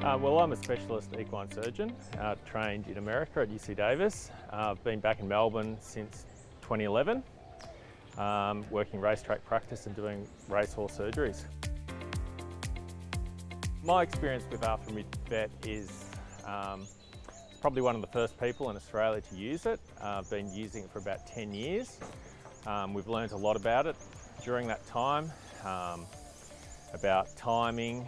Well, I'm a specialist equine surgeon, trained in America at UC Davis. I've been back in Melbourne since 2011, working racetrack practice and doing racehorse surgeries. My experience with Arthramid Vet is probably one of the first people in Australia to use it. I've been using it for about 10 years. We've learned a lot about it during that time, about timing,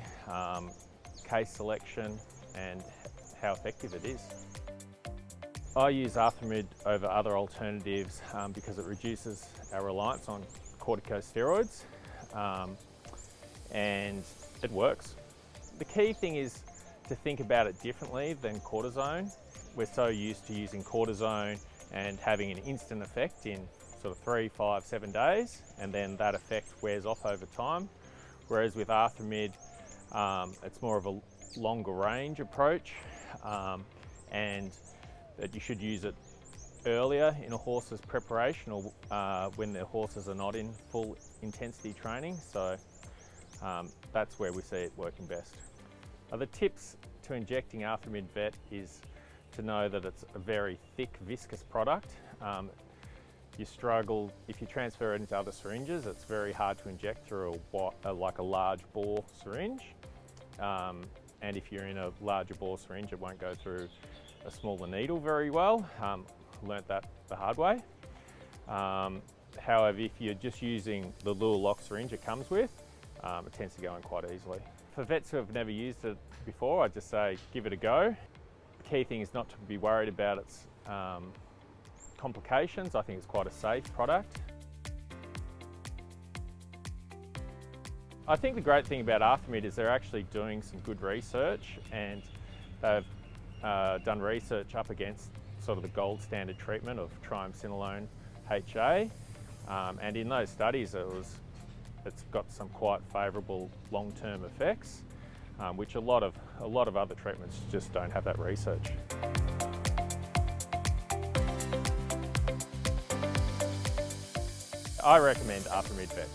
case selection and how effective it is. I use Arthramid over other alternatives because it reduces our reliance on corticosteroids and it works. The key thing is to think about it differently than cortisone. We're so used to using cortisone and having an instant effect in sort of 3, 5, 7 days, and then that effect wears off over time. Whereas with Arthramid, it's more of a longer range approach, and that you should use it earlier in a horse's preparation or when their horses are not in full intensity training. So that's where we see it working best. The tips to injecting Arthramid Vet is to know that it's a very thick, viscous product. You struggle, if you transfer it into other syringes, it's very hard to inject through like a large bore syringe. And if you're in a larger bore syringe, it won't go through a smaller needle very well. Learnt that the hard way. However, if you're just using the little lock syringe it comes with, it tends to go in quite easily. For vets who have never used it before, I'd just say give it a go. The key thing is not to be worried about its complications. I think it's quite a safe product. I think the great thing about Arthramid is they're actually doing some good research, and they've done research up against sort of the gold standard treatment of triamcinolone HA, and in those studies it's got some quite favourable long-term effects, which a lot of other treatments just don't have that research. I recommend Arthramid Vet.